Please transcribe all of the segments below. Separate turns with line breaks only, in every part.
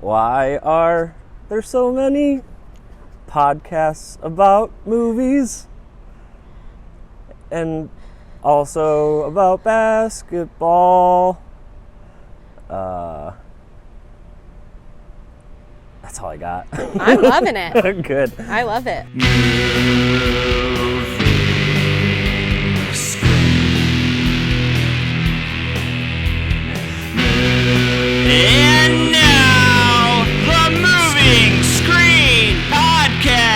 Why are there so many podcasts about movies? And also about basketball. That's all I got.
I'm loving it.
Good.
I love it.
And now, the Moving Screen Podcast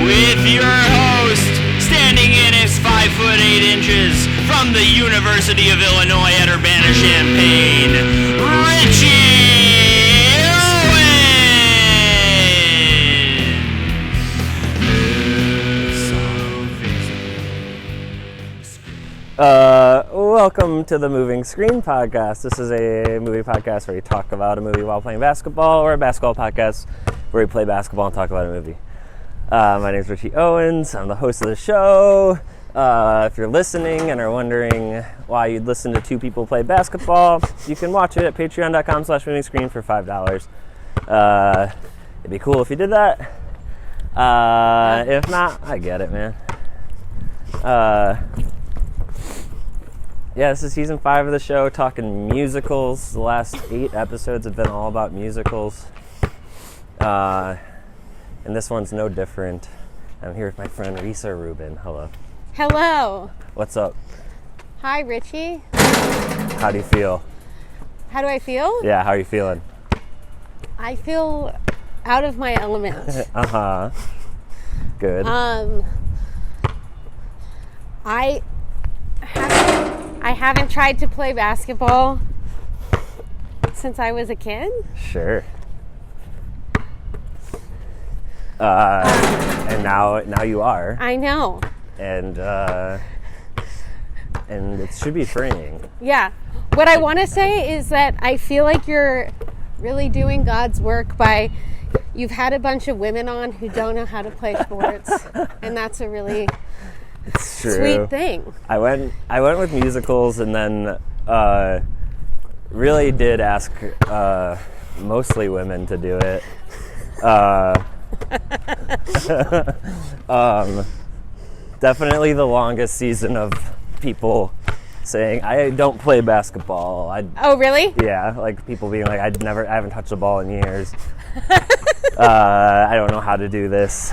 with your host, standing in as 5'8" from the University of Illinois at Urbana-Champaign, Richie Rubin.
Welcome to the Moving Screen Podcast. This is a movie podcast where we talk about a movie while playing basketball, or a basketball podcast where we play basketball and talk about a movie. My name is Richie Owens. I'm the host of the show. If you're listening and are wondering why you'd listen to two people play basketball, you can watch it at patreon.com/movingscreen for $5. It'd be cool if you did that. If not, I get it, man. Yeah, this is season 5 of the show, talking musicals. The last 8 episodes have been all about musicals. And this one's no different. I'm here with my friend Risa Rubin. Hello.
Hello.
What's up?
Hi, Richie.
How do you feel?
How do I feel?
Yeah, how are you feeling?
I feel out of my element.
Uh-huh. Good.
I haven't tried to play basketball since I was a kid.
Sure. And now you are.
I know.
And it should be freeing.
Yeah. What I want to say is that I feel like you're really doing God's work by you've had a bunch of women on who don't know how to play sports, and that's a really
It's true.
sweet thing.
I went with musicals, and then really did ask mostly women to do it. Definitely the longest season of people saying I don't play basketball.
Oh, really?
Yeah, like people being like I haven't touched a ball in years. I don't know how to do this.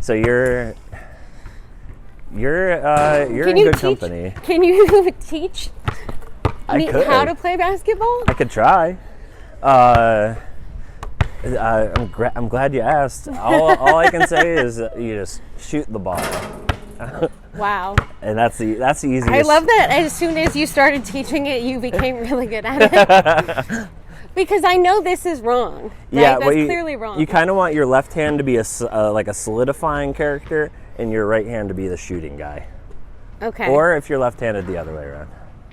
So you're in good company.
Can you teach
I
me
could.
how to play basketball?
I could try. I'm glad you asked. All I can say is you just shoot the ball.
Wow.
And that's the easiest.
I love that as soon as you started teaching it, you became really good at it. Because I know this is wrong. Right?
Yeah,
that's clearly wrong.
You kind of want your left hand to be like a solidifying character, and your right hand to be the shooting guy.
Okay.
Or if you're left-handed, the other way around.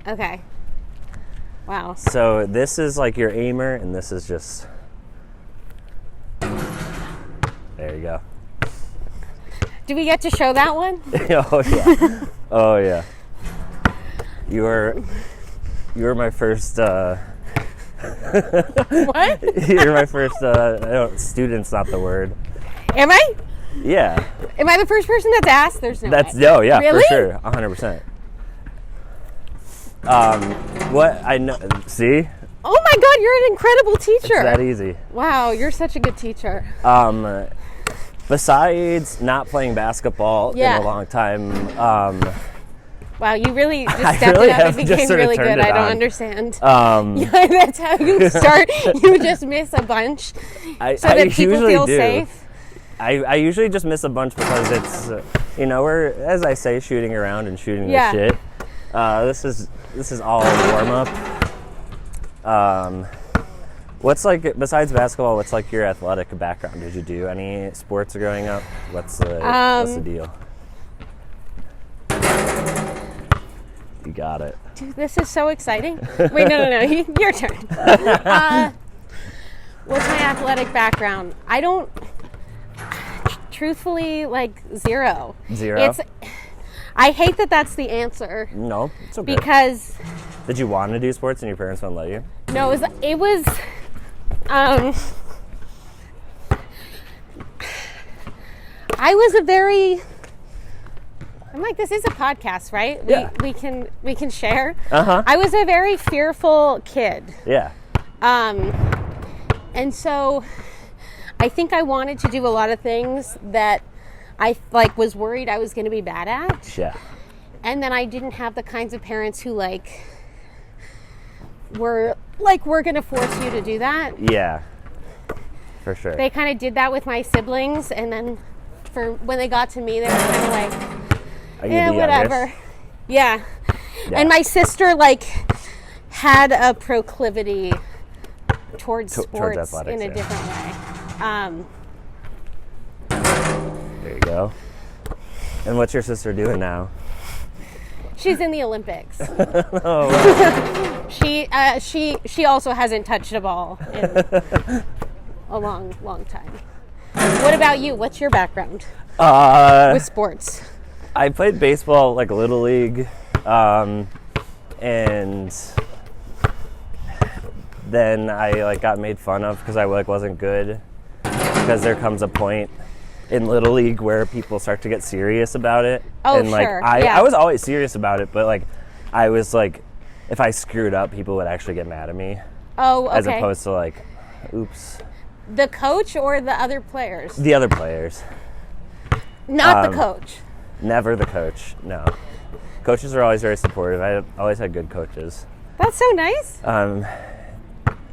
Okay. Wow.
So this is like your aimer, and this is just. There you go.
Do we get to show that one?
Oh yeah. Oh yeah. You were my first.
What?
You're my first. Student's not the word.
Am I?
Yeah.
Am I the first person that's asked? There's no way.
No, yeah,
Really?
for sure, 100%. What I know. See.
Oh my God, you're an incredible teacher.
It's that easy.
Wow, you're such a good teacher.
Besides not playing basketball in a long time,
wow, you really just
I
stepped
really
it up
have
and
just
became
sort of
really
turned
good.
it
I don't
on.
understand.
Yeah,
That's how you start. You just miss a bunch so that people
usually
feel
do.
safe.
I usually just miss a bunch because it's we're, as I say, shooting around and shooting the shit. This is all warm up. What's like, besides basketball, what's like your athletic background? Did you do any sports growing up? What's the deal? You got it.
Dude, this is so exciting. Wait, no. Your turn. What's my athletic background? I don't, truthfully, like zero.
Zero?
I hate that that's the answer.
No, it's okay.
Because
Did you want to do sports and your parents wouldn't let you?
No, it was I was a very, I'm like, this is a podcast, right?
Yeah.
We can share.
Uh-huh.
I was a very fearful kid.
Yeah.
And so I think I wanted to do a lot of things that I like was worried I was going to be bad at.
Yeah.
And then I didn't have the kinds of parents who like were like, we're going to force you to do that.
Yeah. For sure.
They kind of did that with my siblings, and then for when they got to me, they were kind of like,
Are you
yeah,
the
whatever.
youngest?
Yeah.
Yeah.
And my sister like had a proclivity towards sports
athletics,
in a
yeah.
different way.
There you go. And what's your sister doing now?
She's in the Olympics.
Oh, wow.
She also hasn't touched a ball in a long time. What about you? What's your background with sports?
I played baseball, like Little League, and then I like got made fun of because I like wasn't good. Because there comes a point in Little League where people start to get serious about it.
Oh,
and like
sure.
I was always serious about it, but like I was like, if I screwed up, people would actually get mad at me.
Oh, okay.
As opposed to like, oops.
The coach or the other players?
The other players.
Not the coach.
Never the coach, no. Coaches are always very supportive. I always had good coaches.
That's so nice.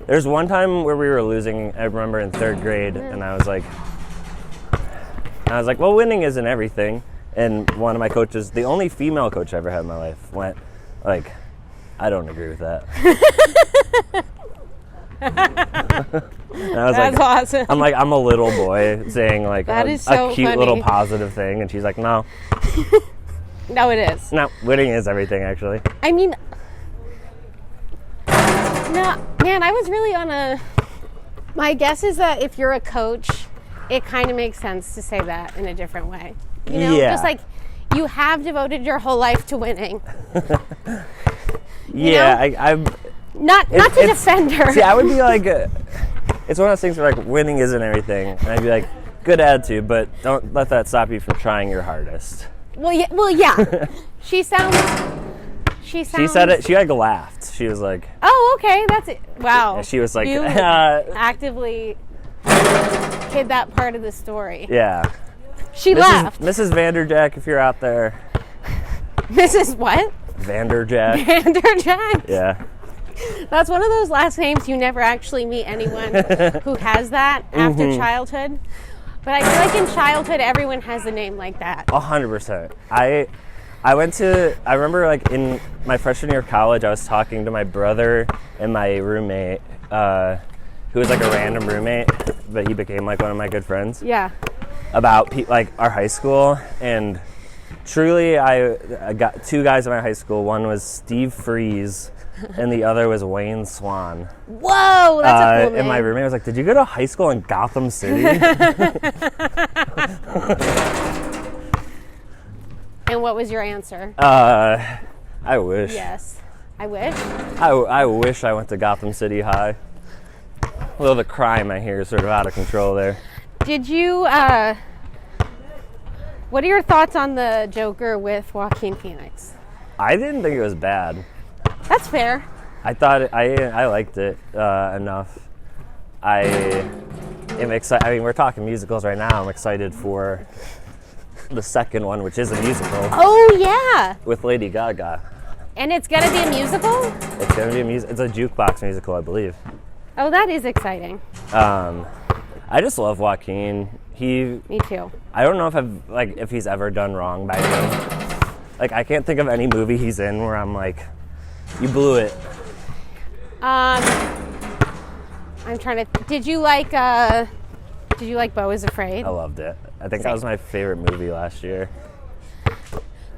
There's one time where we were losing, I remember in 3rd grade, and I was like, well, winning isn't everything. And one of my coaches, the only female coach I ever had in my life, went like, I don't agree with that. And I was
That's
like,
awesome.
I'm like, I'm a little boy saying like
That
a
is so
cute
funny.
little positive thing, and she's like, no,
No, it is.
no, winning is everything actually.
I mean, no, man, I was really on a, my guess is that if you're a coach, it kind of makes sense to say that in a different way. You know,
Yeah.
just like you have devoted your whole life to winning.
Yeah,
know?
I'm.
Not to defend her.
See, I would be like, it's one of those things where like winning isn't everything, and I'd be like, good attitude, but don't let that stop you from trying your hardest.
Well, yeah. She sounds.
She said it. She like laughed. She was like,
Oh, okay. That's it. Wow.
she was like,
You actively hid that part of the story.
yeah.
She laughed.
Mrs. Vanderjack, if you're out there.
Mrs. What?
Vanderjack.
Vanderjack.
Yeah.
That's one of those last names you never actually meet anyone who has that after childhood. But I feel like in childhood, everyone has a name like that.
100%. I remember like in my freshman year of college, I was talking to my brother and my roommate, who was like a random roommate, but he became like one of my good friends,
Yeah.
about like our high school. And truly, I got 2 guys in my high school. One was Steve Freeze, and the other was Wayne Swan.
Whoa, that's a cool name.
And my roommate was like, "Did you go to high school in Gotham City?"
And what was your answer?
I wish.
Yes. I wish.
I wish I went to Gotham City High. Although the crime I hear is sort of out of control there.
Did you, what are your thoughts on the Joker with Joaquin Phoenix?
I didn't think it was bad.
That's fair.
I thought I liked it enough. I am excited. I mean, we're talking musicals right now. I'm excited for the second one, which is a musical
Oh, yeah.
with Lady Gaga.
And it's going to be a musical?
It's gonna be it's a jukebox musical, I believe.
Oh, that is exciting.
I just love Joaquin.
Me too.
I don't know if he's ever done wrong by me. Like, I can't think of any movie he's in where I'm like, you blew it.
I'm trying to, did you like Beau is Afraid?
I loved it. I think that was my favorite movie last year.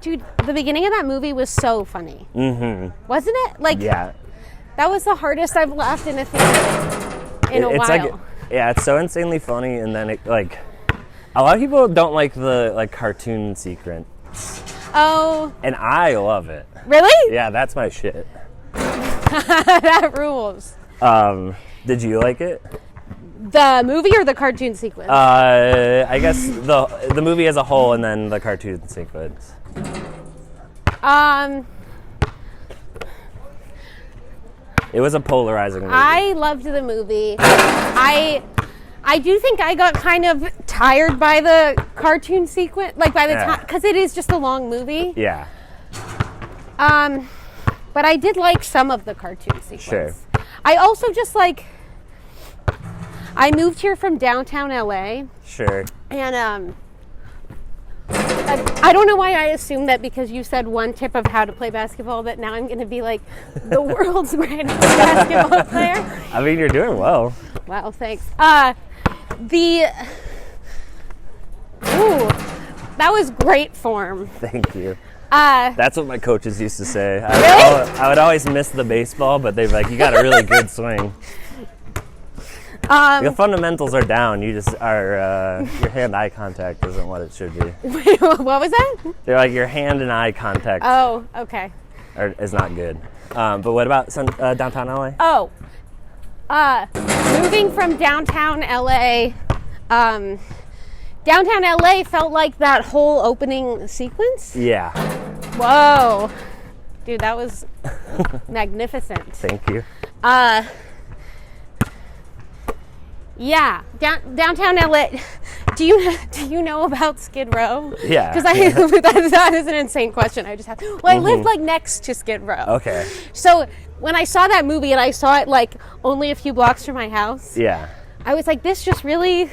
Dude, the beginning of that movie was so funny. Mm-hmm. Wasn't it? Like,
Yeah.
that was the hardest I've laughed in a theater in a while.
Like, yeah, it's so insanely funny, and then it like, a lot of people don't like the like cartoon sequence,
Oh,
and I love it.
really?
Yeah, that's my shit.
That rules.
Did you like it?
The movie or the cartoon sequence?
I guess the movie as a whole, and then the cartoon sequence. It was a polarizing movie.
I loved the movie. I do think I got kind of tired by the cartoon sequence, like by the time, because it is just a long movie.
Yeah.
But I did like some of the cartoon sequence.
Sure.
I also just like, I moved here from downtown LA.
Sure.
And I don't know why I assumed that because you said one tip of how to play basketball that now I'm going to be like the world's greatest basketball player.
I mean, you're doing well.
Wow, thanks. That was great form.
Thank you.
Uh,
That's what my coaches used to say.
Really?
I would always miss the baseball, but they'd be like, you got a really good swing. The fundamentals are down. You just are, your hand-eye contact isn't what it should be.
What was that?
They're like, your hand and eye contact
Oh, okay.
is not good. But what about downtown LA?
Oh, moving from downtown LA, downtown LA felt like that whole opening sequence.
Yeah.
Whoa. Dude, that was magnificent.
Thank you.
Yeah, downtown LA. Do you know about Skid Row?
Yeah.
Because that is an insane question. I just have. Well, I lived like next to Skid Row.
Okay.
So when I saw that movie and I saw it like only a few blocks from my house,
Yeah.
I was like, this just really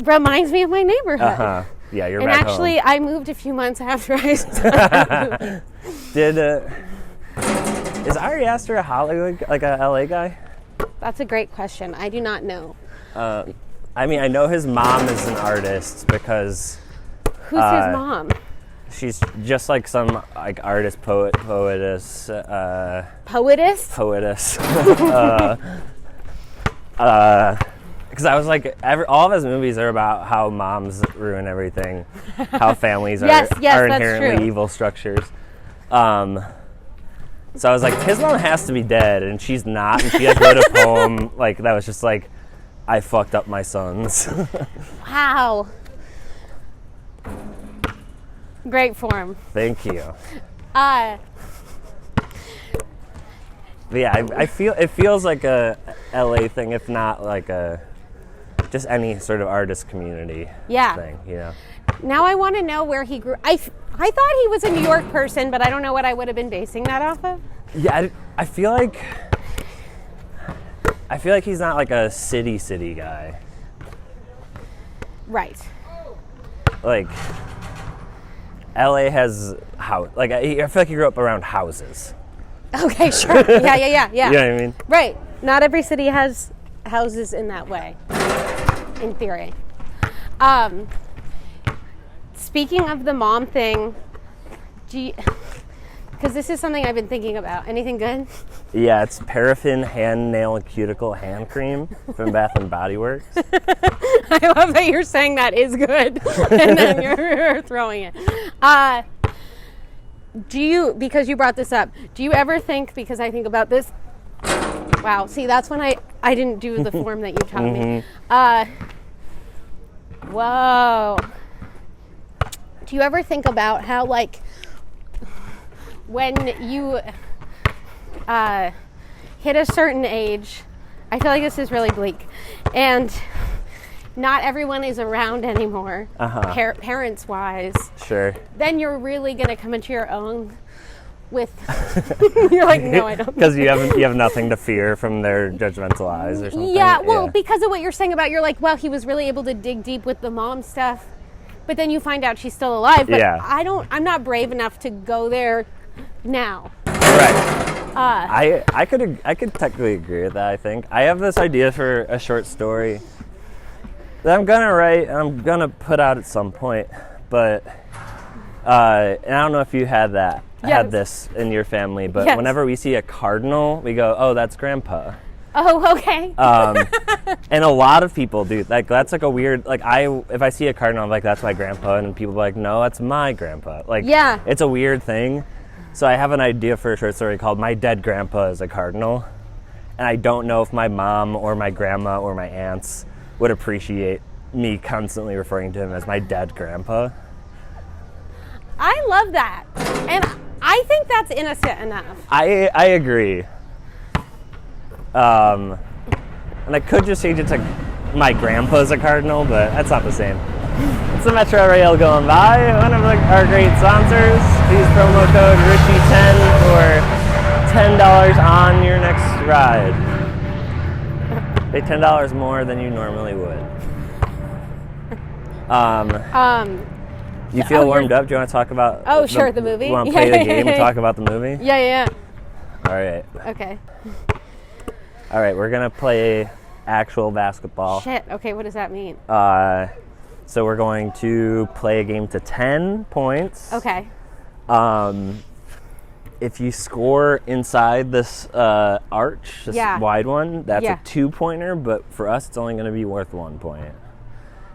reminds me of my neighborhood.
Uh-huh. Yeah, you're
And
back
actually,
home.
I moved a few months after I started moving.
Is Ari Aster a Hollywood, like a LA guy?
That's a great question. I do not know.
I mean, I know his mom is an artist because
Who's his mom?
she's just like some like artist, poetess.
Poetess?
Because I was like, all of his movies are about how moms ruin everything, how families
Yes,
are
that's
inherently
true.
evil structures. So I was like, his mom has to be dead, and she's not. And she like wrote a poem like that was just like, I fucked up my sons.
Wow. Great form.
Thank you.
Uh,
But yeah, I feel it feels like a LA thing, if not like a just any sort of artist community
Yeah.
thing, you know.
Now I want to know where he grew. I thought he was a New York person, but I don't know what I would have been basing that off of.
Yeah, I feel like he's not like a city guy.
Right.
Like LA has like I feel like he grew up around houses.
Okay, sure. Yeah.
You know what I mean?
Right. Not every city has houses in that way, in theory. Speaking of the mom thing, because this is something I've been thinking about. Anything good?
Yeah, it's paraffin hand nail cuticle hand cream from Bath and Body Works.
I love that you're saying that is good, and then you're throwing it. Because you brought this up, do you ever think, because I think about this, wow, see, that's when I didn't do the form that you taught me. Whoa. Do you ever think about how, like, when you hit a certain age, I feel like this is really bleak, and not everyone is around anymore, parents-wise.
Sure.
Then you're really gonna come into your own with. You're like, no, I don't.
Because you have nothing to fear from their judgmental eyes or something.
Yeah, well, because of what you're saying about, you're like, well, he was really able to dig deep with the mom stuff, but then you find out she's still alive. But
Yeah.
I'm not brave enough to go there now.
Right. I could technically agree with that. I think I have this idea for a short story that I'm gonna write and I'm gonna put out at some point, but and I don't know if you had this in your family, but
Yes.
whenever we see a cardinal, we go, "Oh, that's Grandpa."
Oh, okay.
And a lot of people do. Like that's like a weird. Like if I see a cardinal, I'm like, "That's my grandpa," and people are like, "No, that's my grandpa." Like,
Yeah.
it's a weird thing. So I have an idea for a short story called My Dead Grandpa is a Cardinal. And I don't know if my mom or my grandma or my aunts would appreciate me constantly referring to him as my dead grandpa.
I love that. And I think that's innocent enough.
I agree. And I could just change it to my grandpa's a Cardinal, but that's not the same. It's the Metro Rail going by. One of our great sponsors. Use promo code Richie10 for $10 on your next ride. Pay $10 more than you normally would. You feel warmed up? Do you want to talk about?
Oh, sure, the movie.
You want to play the game and talk about the movie?
Yeah.
All right.
Okay.
All right, we're gonna play actual basketball.
Shit. Okay, what does that mean?
So we're going to play a game to 10 points.
Okay.
If you score inside this arch, this wide one, that's a 2-pointer, but for us, it's only going to be worth 1 point.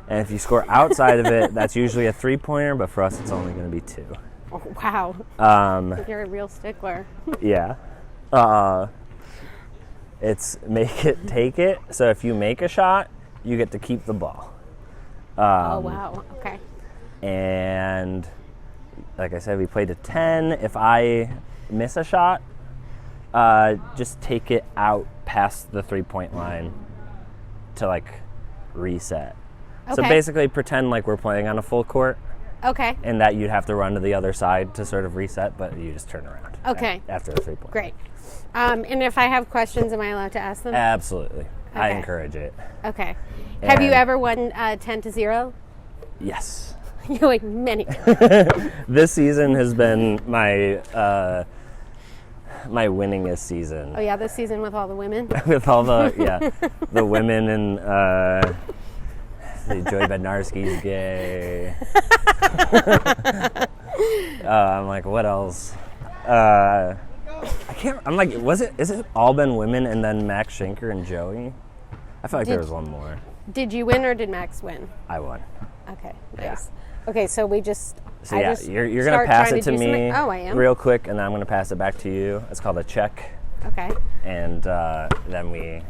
And if you score outside of it, that's usually a 3-pointer, but for us, it's only going to be 2.
Oh, wow. You're a real stickler.
Yeah. It's make it, take it. So if you make a shot, you get to keep the ball.
Oh, wow. Okay.
And like I said, we play to 10. If I miss a shot, just take it out past the 3-point line to like reset.
Okay.
So basically pretend like we're playing on a full court.
Okay.
And that you'd have to run to the other side to sort of reset, but you just turn around.
Okay.
After the 3-point.
Great. And if I have questions, am I allowed to ask them?
Absolutely.
Okay.
I encourage it.
Okay. Have you ever won 10-0?
Yes.
You're like many.
This season has been my my winningest season.
Oh yeah, this season with all the women.
With all the the women and Joey Bednarski's gay. I'm like, what else? I can't. I'm like, is it all been women and then Max Schenker and Joey? I feel like there was one more.
Did you win or did Max win?
I won.
Okay, nice.
Yeah.
Okay, so we just.
So you're gonna pass it to me
I am.
real quick, and then I'm gonna pass it back to you. It's called a check.
Okay.
And then we.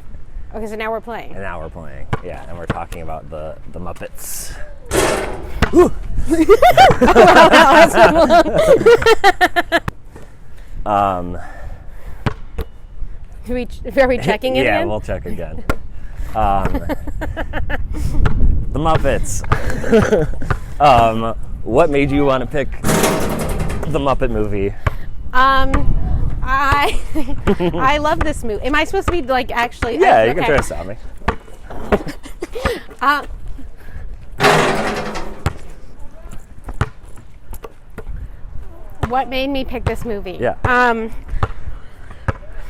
Okay, so now we're playing.
And now we're playing. Yeah, and we're talking about the Muppets.
Are we checking it
yeah,
again?
we'll check again. The Muppets. What made you want to pick the Muppet Movie?
I love this movie. Am I supposed to be like actually?
Yeah, you can try to stop me.
What made me pick this movie?
Yeah.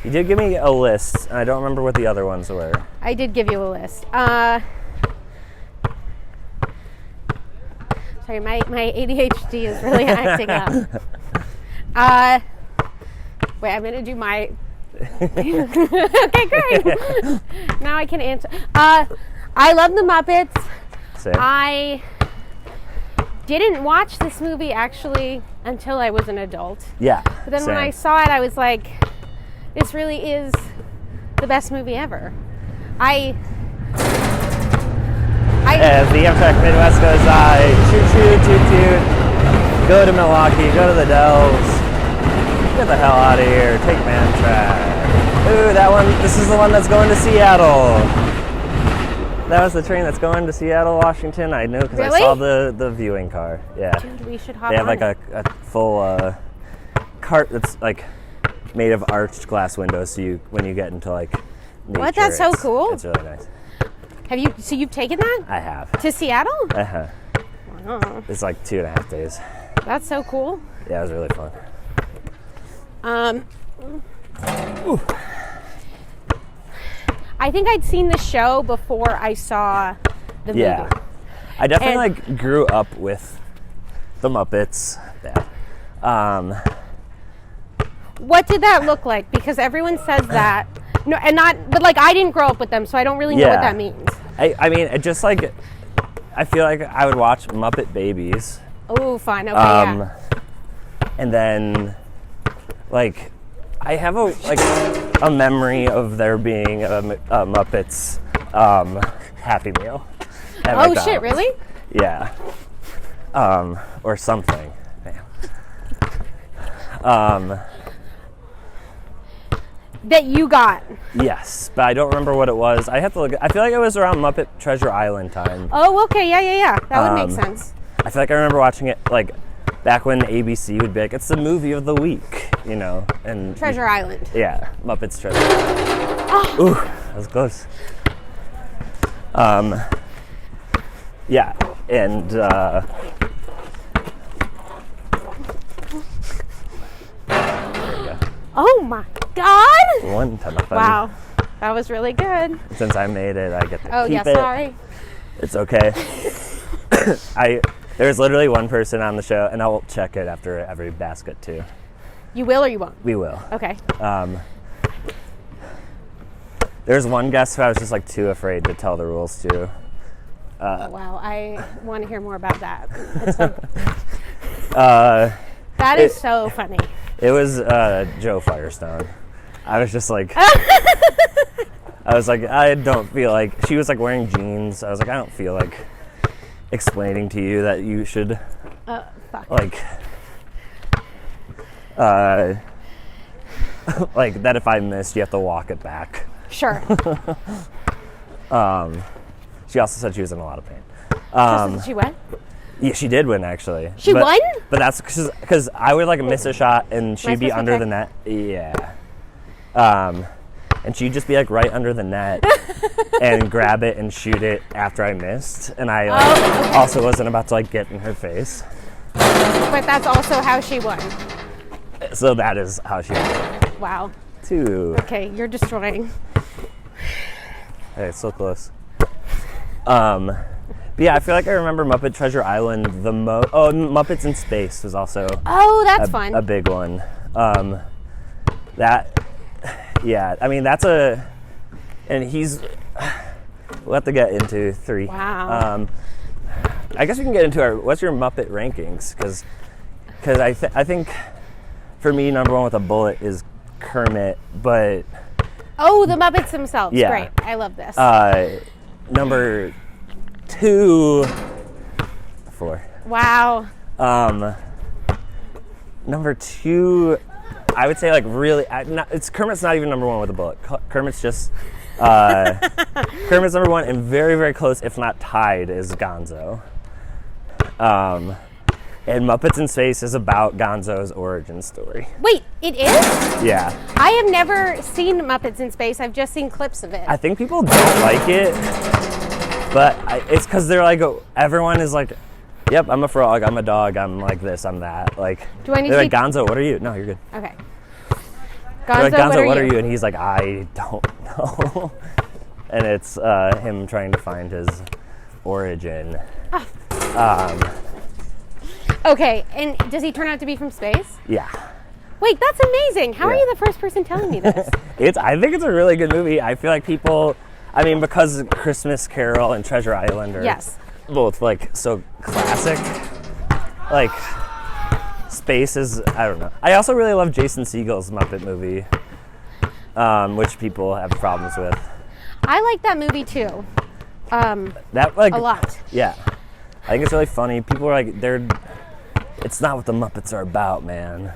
You did give me a list, and I don't remember what the other ones were.
I did give you a list. Sorry, my ADHD is really acting up. Wait, I'm gonna do my. Okay, great. Now I can answer. I love the Muppets.
Same.
I didn't watch this movie actually until I was an adult.
Yeah.
But then
same.
when I saw it, I was like, this really is the best movie ever.
As the Amtrak Midwest goes by, choo choo toot toot, go to Milwaukee, go to the Dells, get the hell out of here, take Amtrak. Ooh, that one, this is the one that's going to Seattle. That was the train that's going to Seattle, Washington. I knew because
Really?
I saw the viewing car. Yeah.
Dude, we should hop
They have
on
like
it.
a full cart that's like made of arched glass windows, so when you get into like nature,
What? That's so cool.
It's really nice.
So you've taken that?
I have.
To Seattle?
Uh-huh.
Wow.
It's like 2.5 days.
That's so cool.
Yeah, it was really fun.
I think I'd seen the show before I saw the movie.
Yeah. I definitely grew up with the Muppets. Yeah.
What did that look like? Because everyone says that. No, but like I didn't grow up with them, so I don't really know what that means.
I mean, it just like, I feel like I would watch Muppet Babies.
Oh, fine. Okay, yeah.
And then like, I have a memory of there being a Muppets Happy Meal. at
Oh
McDonald's.
shit! Really?
Yeah. Or something. Man.
That you got.
Yes, but I don't remember what it was. I have to look. I feel like it was around Muppet Treasure Island time.
Oh, okay. Yeah. That would make sense.
I feel like I remember watching it like back when ABC would be like, "It's the movie of the week," you know, and
Treasure Island.
Yeah, Muppets Treasure.
Oh.
Ooh, that was close. Yeah, and there you go.
Oh my God!
1 ton of fun.
Wow, that was really good.
Since I made it, I get to
Oh
keep
yeah,
it.
sorry.
It's okay. There's literally one person on the show, and I'll check it after every basket too.
You will or you won't?
We will.
Okay.
There's one guest who I was just like too afraid to tell the rules to.
Wow, I want to hear more about that. That is so funny.
It was Joe Firestone. I was just like, I was like, I don't feel like, she was like wearing jeans. I was like, I don't feel like explaining to you that you should like, like that if I missed, you have to walk it back.
Sure.
She also said she was in a lot of pain.
She won?
Yeah, she did win actually.
She won?
But that's because I would like miss a shot and she'd be under the net. Yeah. And she'd just be like right under the net and grab it and shoot it after I missed. And I also wasn't about to like get in her face.
But that's also how she won.
So that is how she won.
Wow.
2.
Okay, you're destroying.
Hey, it's so close. But yeah, I feel like I remember Muppet Treasure Island the most. Oh, Muppets in Space was also
That's fun.
a big one. Yeah, I mean that's and we'll have to get into 3.
Wow.
I guess we can get into what's your Muppet rankings? Because I think for me number 1 with a bullet is Kermit, but
Oh, the Muppets themselves.
Yeah.
Great. I love this.
number 2, 4.
Wow.
Number 2, I would say like really, Kermit's not even number 1 with a bullet. Kermit's just, Kermit's number 1 and very, very close, if not tied, is Gonzo. And Muppets in Space is about Gonzo's origin story.
Wait, it is?
Yeah.
I have never seen Muppets in Space. I've just seen clips of it.
I think people don't like it, but it's because they're like, everyone is like, yep, I'm a frog, I'm a dog, I'm like this, I'm that. Like,
Do I need
they're
to
like, Gonzo, what are you? No, you're good.
Okay.
They're like,
Gonzo,
what are you? And he's like, I don't know. And it's him trying to find his origin.
Okay, and does he turn out to be from space?
Yeah.
Wait, that's amazing. How are
Yeah.
you the first person telling me this?
I think it's a really good movie. I feel like people, because Christmas Carol and Treasure Island are
Yes.
both like so classic. Like, Space is, I don't know. I also really love Jason Segel's Muppet Movie, which people have problems with.
I like that movie too.
That like
A lot.
Yeah. I think it's really funny. People are like, it's not what the Muppets are about, man.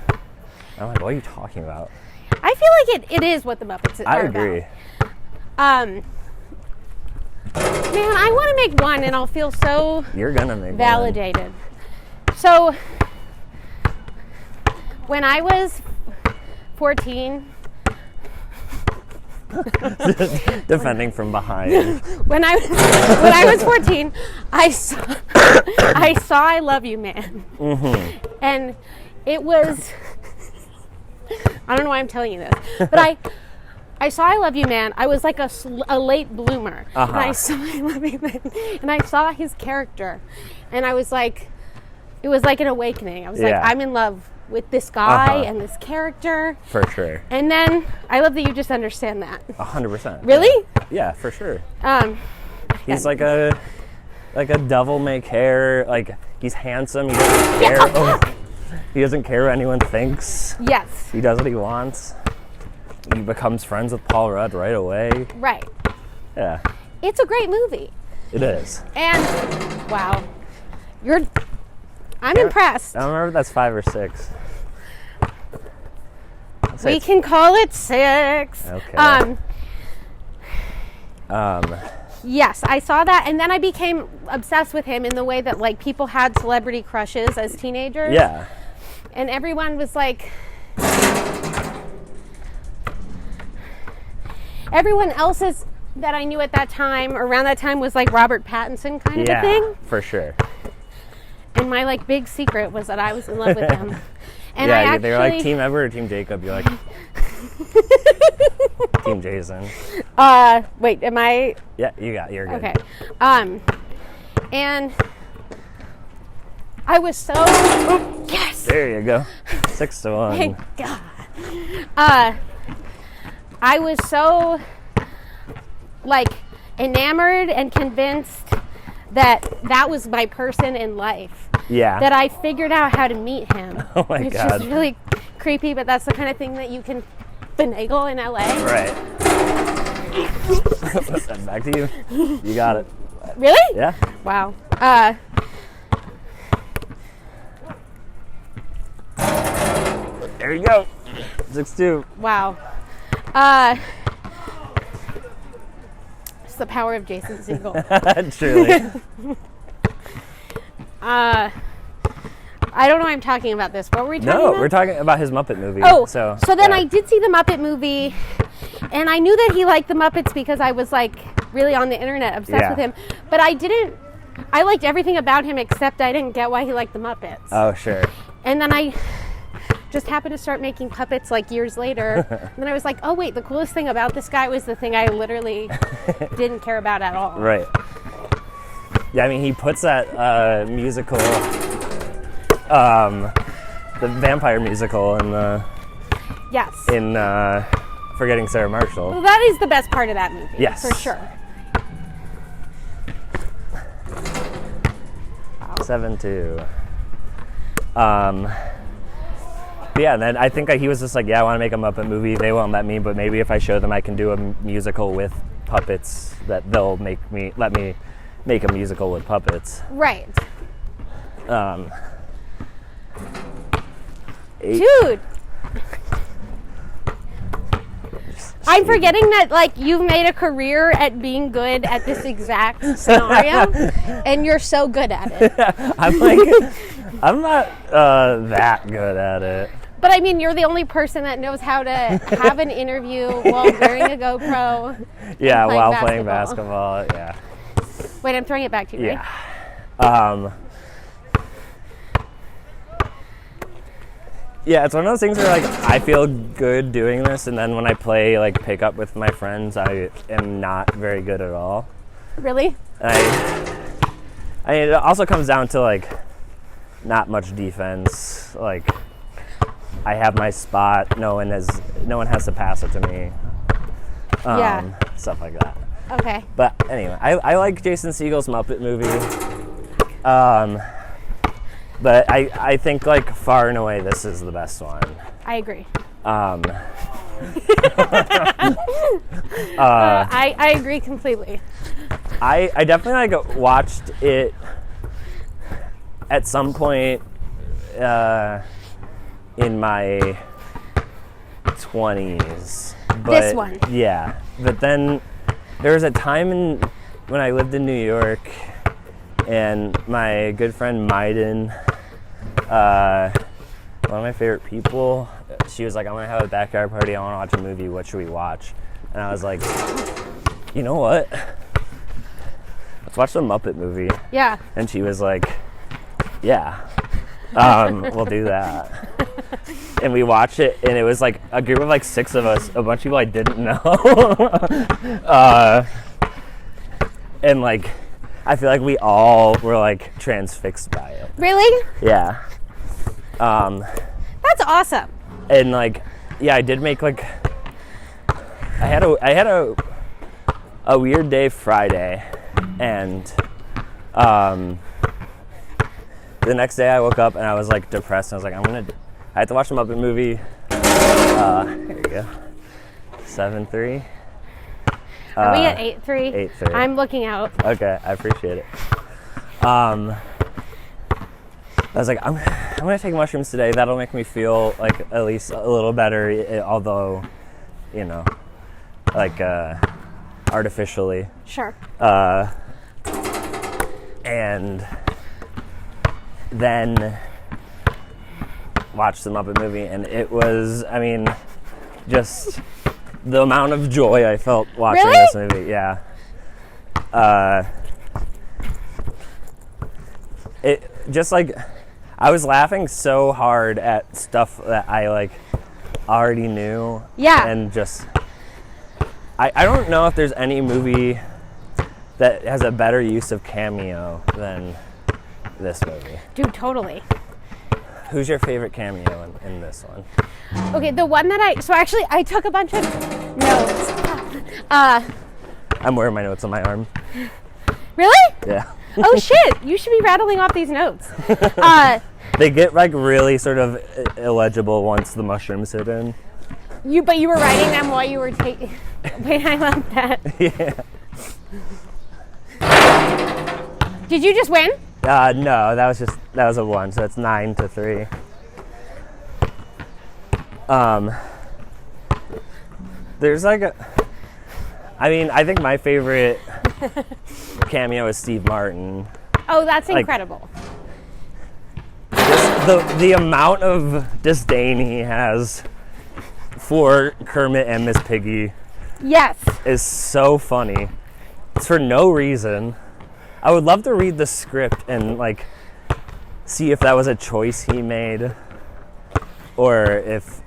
I'm like, what are you talking about?
I feel like it is what the Muppets are
I agree.
about. Man, I want to make one and I'll feel so
You're gonna make
validated. So, when I was 14,
Defending from behind.
when I was 14, I saw I Love You Man.
Mm-hmm.
And it was, I don't know why I'm telling you this, but I saw I Love You Man. I was like a late bloomer. And I saw I Love You Man. And I saw his character. And I was like, it was like an awakening. I was like, I'm in love with this guy and this character.
For sure.
And then, I love that you just understand that.
100%.
Really?
Yeah, for sure. He's
yeah.
like a devil may care. Like, he's handsome. He doesn't care. He doesn't care what anyone thinks.
Yes.
He does what he wants. He becomes friends with Paul Rudd right away.
Right.
Yeah.
It's a great movie.
It is.
And, wow. I'm impressed.
I don't remember if that's 5 or 6.
We can call it 6.
Okay.
Yes, I saw that, and then I became obsessed with him in the way that, like, people had celebrity crushes as teenagers.
Yeah.
And everyone was like, everyone else's that I knew at that time, around that time, was like Robert Pattinson kind of a thing.
Yeah, for sure.
And my, like, big secret was that I was in love with him. And
yeah, they were like Team Edward or Team Jacob. You're like Team Jason.
Wait, am I?
Yeah, you're good.
Okay. And I was so yes.
There you go. 6-1.
Thank God. I was so like enamored and convinced that was my person in life.
Yeah.
That I figured out how to meet him.
Oh my God.
Which is really creepy, but that's the kind of thing that you can finagle in LA.
Right. Back to you. You got it.
Really?
Yeah.
Wow.
There you go. 6-2.
Wow. It's the power of Jason Segel.
Truly.
I don't know why I'm talking about this. What were we talking about?
No, we're talking about his Muppet movie.
Oh, so then
yeah.
I did see the Muppet movie, and I knew that he liked the Muppets because I was like really on the internet obsessed with him. But I liked everything about him except I didn't get why he liked the Muppets.
Oh, sure.
And then I just happened to start making puppets like years later. And then I was like, oh wait, the coolest thing about this guy was the thing I literally didn't care about at all.
Right. Yeah, I mean, he puts that musical, the vampire musical in
Yes.
in Forgetting Sarah Marshall.
Well, that is the best part of that movie.
Yes.
For sure.
7-2. Yeah, and then I think he was just like, yeah, I want to make a Muppet movie. They won't let me, but maybe if I show them I can do a musical with puppets, that they'll let me make a musical with puppets.
Right.
8.
Dude. I'm forgetting that, like, you've made a career at being good at this exact scenario, and you're so good at it.
I'm not that good at it.
But I mean, you're the only person that knows how to have an interview while wearing a GoPro.
Yeah, while playing basketball. Yeah.
Wait, I'm throwing it back to you, right?
Yeah. Yeah, it's one of those things where, like, I feel good doing this, and then when I play, like, pickup with my friends, I am not very good at all.
Really?
I mean, it also comes down to, like, not much defense. Like, I have my spot. No one has to pass it to me. Stuff like that.
Okay.
But anyway, I like Jason Segel's Muppet movie. But I think, like, far and away, this is the best one.
I agree. I agree completely.
I definitely, like, watched it at some point in my 20s. But,
this one.
Yeah. But then there was a time when I lived in New York, and my good friend Maiden, one of my favorite people, she was like, I'm going to have a backyard party. I want to watch a movie. What should we watch? And I was like, you know what? Let's watch the Muppet Movie.
Yeah.
And she was like, yeah, we'll do that. And we watched it, and it was like a group of like 6 of us, a bunch of people I didn't know. And like, I feel like we all were like transfixed by it.
Really?
Yeah.
That's awesome.
And like, yeah, I did make like, I had a weird day Friday, and the next day I woke up and I was like depressed. And I was like, I had to watch the Muppet Movie. Here you go. 7-3.
Are we at 8-3?
8-3.
I'm looking out.
Okay, I appreciate it. I was like, I'm gonna take mushrooms today. That'll make me feel like at least a little better, although, you know, like artificially.
Sure.
And then watched the Muppet Movie, and it was, I mean, just the amount of joy I felt watching this movie. Yeah. It just like, I was laughing so hard at stuff that I like already knew.
Yeah.
And just, I don't know if there's any movie that has a better use of cameo than this movie.
Dude, totally.
Who's your favorite cameo in this one?
Okay, the one that I took a bunch of notes.
I'm wearing my notes on my arm.
Really?
Yeah.
Oh shit, you should be rattling off these notes.
They get like really sort of illegible once the mushrooms hit in.
But you were writing them while you were taking. Wait, I love that.
Yeah.
Did you just win?
No, that was a 1, so it's 9-3. There's like I think my favorite cameo is Steve Martin.
Oh, that's incredible.
The amount of disdain he has for Kermit and Miss Piggy.
Yes.
Is so funny. It's for no reason. I would love to read the script and like see if that was a choice he made, or if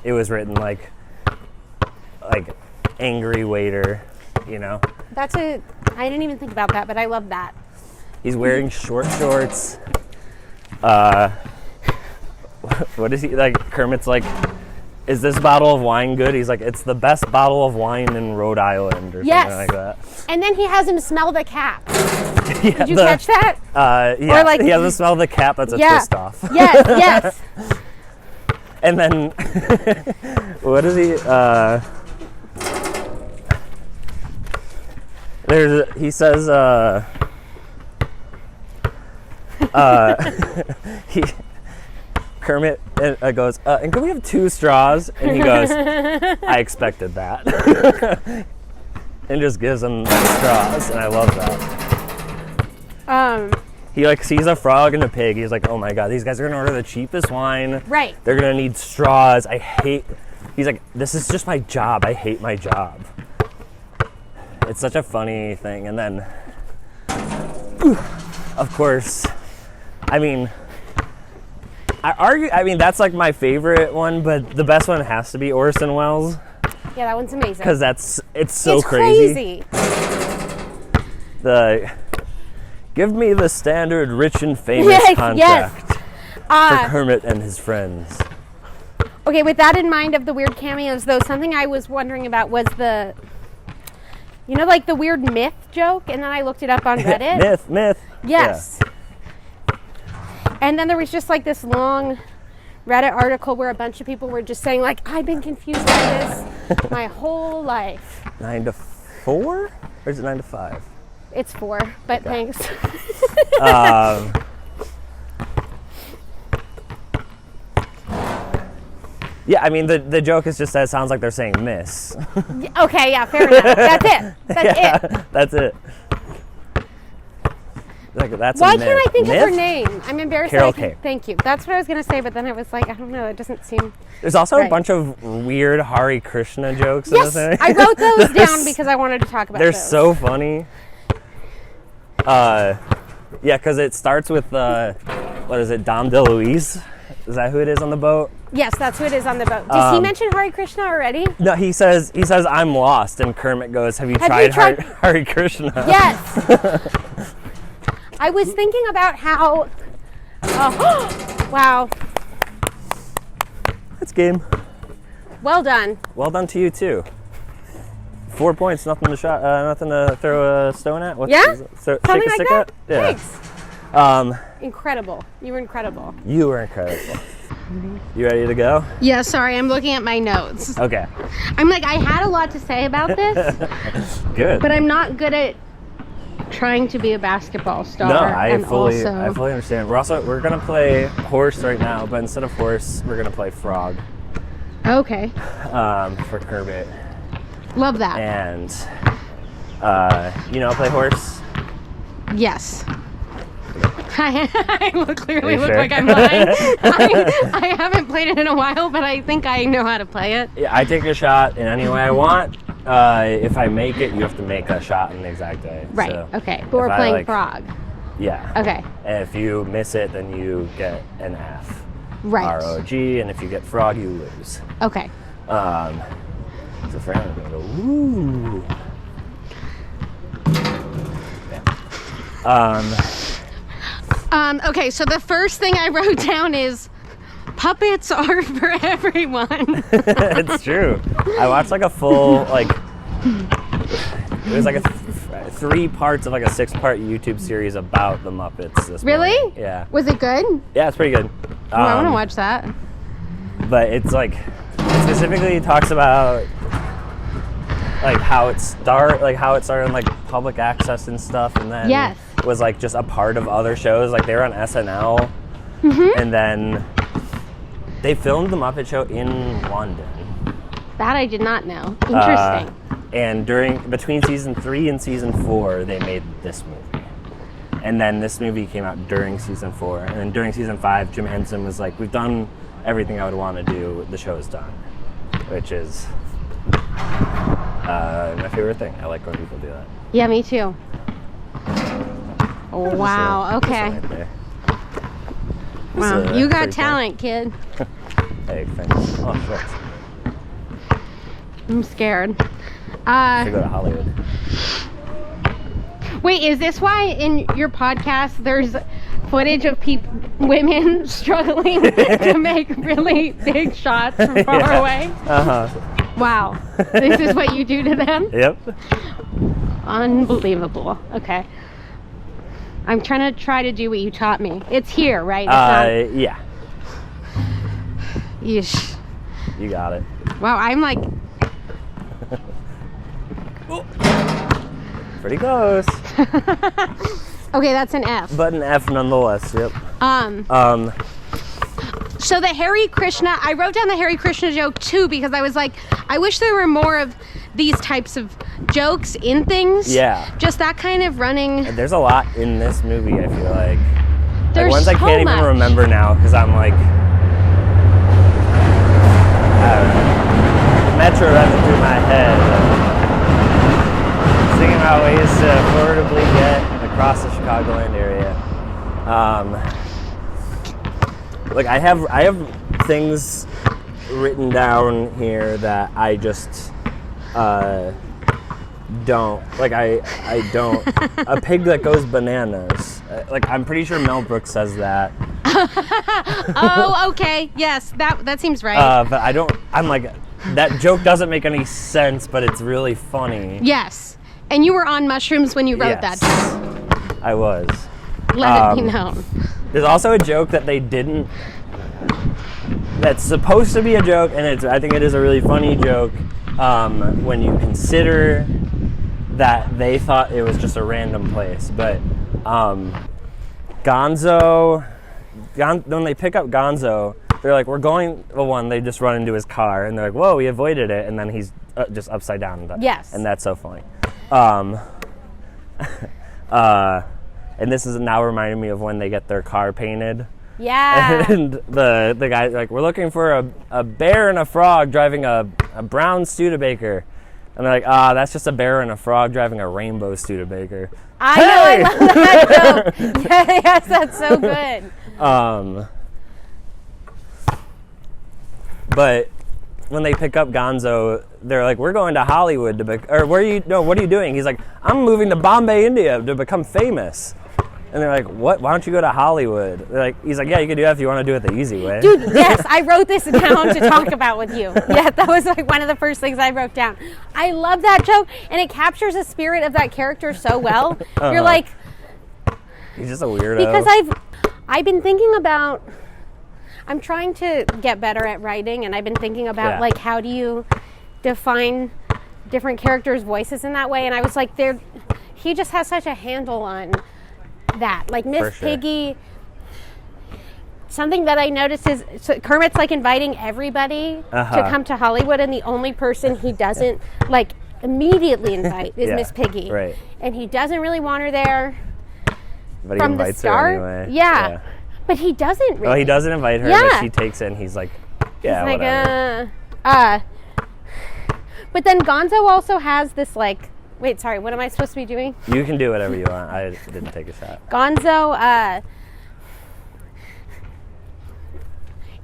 it was written like angry waiter, you know. I
didn't even think about that, but I love that.
He's wearing short shorts. What is he like? Kermit's like, is this bottle of wine good? He's like, it's the best bottle of wine in Rhode Island, or something like that.
And then he has him smell the cap.
Yeah,
Did you catch that?
Yeah,
or like,
he has him smell the cap. That's a twist off.
Yes.
And then, what is he? He says, Kermit goes, and can we have 2 straws? And he goes, I expected that. And just gives him straws, and I love that. He like sees a frog and a pig. He's like, oh my god, these guys are gonna order the cheapest wine.
Right.
They're gonna need straws. He's like, this is just my job. I hate my job. It's such a funny thing. And then, of course, that's like my favorite one, but the best one has to be Orson Welles.
Yeah, that one's amazing.
Because it's so crazy. Give me the standard rich and famous contract for Kermit and his friends.
Okay, with that in mind of the weird cameos, though, something I was wondering about was the weird myth joke, and then I looked it up on Reddit.
Myth.
Yes. Yeah. And then there was just like this long Reddit article where a bunch of people were just saying like, I've been confused by this my whole life.
9 to 4? Or is it 9 to 5?
It's 4, but thanks.
Yeah, I mean, the joke is just that it sounds like they're saying miss.
Okay, yeah, fair enough. That's it.
That's it. That's
Why can't I think of her name? I'm embarrassed.
Carol Kane.
Thank you. That's what I was going to say, but then I was like, I don't know. It doesn't seem.
There's also a bunch of weird Hare Krishna jokes.
Yes, I wrote those down because I wanted to talk about
they're
those.
So funny. Yeah, because it starts with, what is it, Dom DeLuise? Is that who it is on the boat?
Yes, that's who it is on the boat. Did he mention Hare Krishna already?
No, he says I'm lost, and Kermit goes, have you tried Hare Krishna?
Yes. I was thinking about how. Wow.
That's game.
Well done.
Well done to you too. 4 points, nothing to throw a stone at.
Yeah?
Shake a
Something
stick
like
at. Yeah.
Thanks. Incredible. You were incredible.
You were incredible. You ready to go?
Yeah, sorry, I'm looking at my notes.
Okay.
I'm like, I had a lot to say about this.
Good.
But I'm not good at trying to be a basketball star.
No, I fully
also...
understand. We're gonna play horse right now, but instead of horse, we're gonna play frog.
Okay.
For Kermit.
Love that.
And play horse?
Yes. I clearly look
sure?
like I'm lying. I haven't played it in a while, but I think I know how to play it.
Yeah, I take a shot in any way I want. If I make it, you have to make a shot in the exact way.
Right,
So
okay. But we're playing frog.
Yeah.
Okay.
And if you miss it, then you get an F.
Right.
R-O-G, and if you get frog, you lose.
Okay.
So for him, I'm gonna go, woo. Yeah.
Okay, so the first thing I wrote down is puppets are for everyone.
It's true. I watched like a full, it was like 3 parts of like a 6-part YouTube series about the Muppets this
Really?
morning. Yeah.
Was it good?
Yeah, it's pretty good.
I want to watch that.
But it's like, it specifically talks about like how it started in like public access and stuff, and then
Yes.
was like just a part of other shows. Like they were on SNL, and then they filmed the Muppet Show in London.
That I did not know. Interesting.
And between season 3 and season 4, they made this movie. And then this movie came out during season 4. And then during season 5, Jim Henson was like, "We've done everything I would want to do. The show is done," which is my favorite thing. I like when people do that.
Yeah, me too. Oh, wow. Okay. Wow. You got talent, kid.
Hey, thanks. Oh, thanks.
I'm scared.
I should go to Hollywood.
Wait, is this why in your podcast there's footage of women struggling to make really big shots from far away? Wow. This is what you do to them?
Yep.
Unbelievable. Okay. I'm trying to do what you taught me. It's here, right?
Yeah.
Yeesh.
You got it.
Wow, I'm like...
Pretty close.
Okay, that's an F.
But an F nonetheless, yep.
So the Hare Krishna, I wrote down the Hare Krishna joke too because I was like, I wish there were more of these types of jokes in things.
Yeah.
Just that kind of running.
There's a lot in this movie, I feel like.
There's
ones I can't
much.
even remember now because I'm like, I don't know. Metro running through my head. Thinking about ways to affordably get across the Chicagoland area. I have things written down here that I just don't like. I don't. A pig that goes bananas. I'm pretty sure Mel Brooks says that.
Oh, okay. Yes, that seems right.
But I don't. I'm like, that joke doesn't make any sense, but it's really funny.
Yes. And you were on mushrooms when you wrote that.
I was.
Let it be known.
There's also a joke that they didn't. That's supposed to be a joke, and I think it is a really funny joke when you consider that they thought it was just a random place. But Gonzo, when they pick up Gonzo, they're like, "We're going." Well, they just run into his car, and they're like, "Whoa, we avoided it," and then he's just upside down.
Yes.
And that's so funny. And this is now reminding me of when they get their car painted.
Yeah.
And the guy's like, "We're looking for a bear and a frog driving a brown Studebaker." And they're like, that's just a bear and a frog driving a rainbow Studebaker.
I know, I love that joke. Yes, that's so good.
But when they pick up Gonzo, they're like, "We're going to Hollywood to what are you doing?" He's like, "I'm moving to Bombay, India to become famous." And they're like, "What? Why don't you go to Hollywood?" He's like, "Yeah, you can do that if you want to do it the easy way."
Dude, yes, I wrote this down to talk about with you. Yeah, that was one of the first things I wrote down. I love that joke, and it captures the spirit of that character so well. You're like,
He's just a weirdo.
Because I've been thinking about, I'm trying to get better at writing, and I've been thinking about like, how do you define different characters' voices in that way? And I was like, he just has such a handle on that. Like Miss Piggy, something that I noticed is Kermit's like inviting everybody to come to Hollywood, and the only person he doesn't like immediately invite is Miss Piggy.
Right.
And he doesn't really want her there.
But
from
he invites
the start.
her anyway.
Yeah. But he doesn't really.
Well, he doesn't invite her, but she takes it and he's like, yeah,
he's
whatever.
But then Gonzo also has this like, wait, sorry, what am I supposed to be doing?
You can do whatever you want. I didn't take a shot.
Gonzo,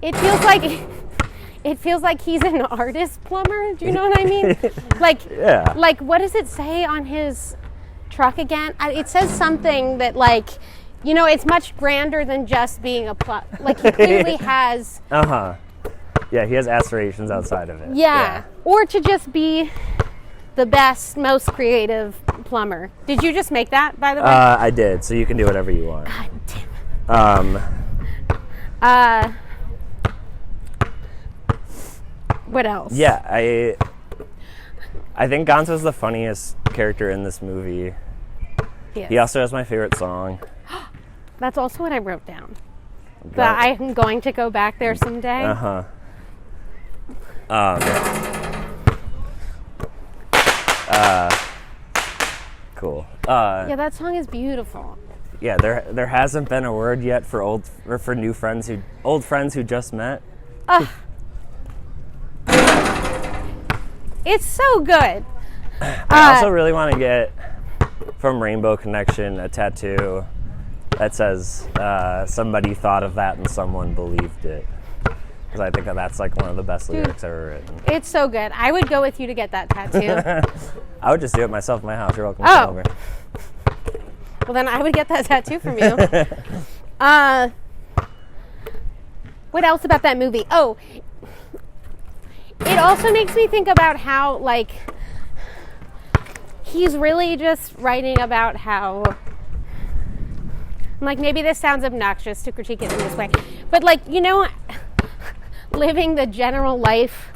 it feels like he's an artist plumber. Do you know what I mean? Like what does it say on his truck again? It says something that like, you know, it's much grander than just being a plumber. Like he clearly has.
Yeah, he has aspirations outside of it.
Yeah. Or to just be the best, most creative plumber. Did you just make that, by the way?
I did. So you can do whatever you want.
God damn it. What else?
Yeah, I think Gonzo's the funniest character in this movie.
Yes.
He also has my favorite song.
That's also what I wrote down. That I'm going to go back there someday.
Cool.
Yeah, that song is beautiful.
Yeah, there hasn't been a word yet for old friends who just met.
It's so good.
I also really want to get from Rainbow Connection a tattoo that says somebody thought of that and someone believed it. Because I think that's like one of the best lyrics ever written.
It's so good. I would go with you to get that tattoo.
I would just do it myself in my house. You're welcome to come over.
Well, then I would get that tattoo from you. What else about that movie? Oh, it also makes me think about how, like, he's really just writing about how, like, maybe this sounds obnoxious to critique it in this way, but, like, you know, living the general life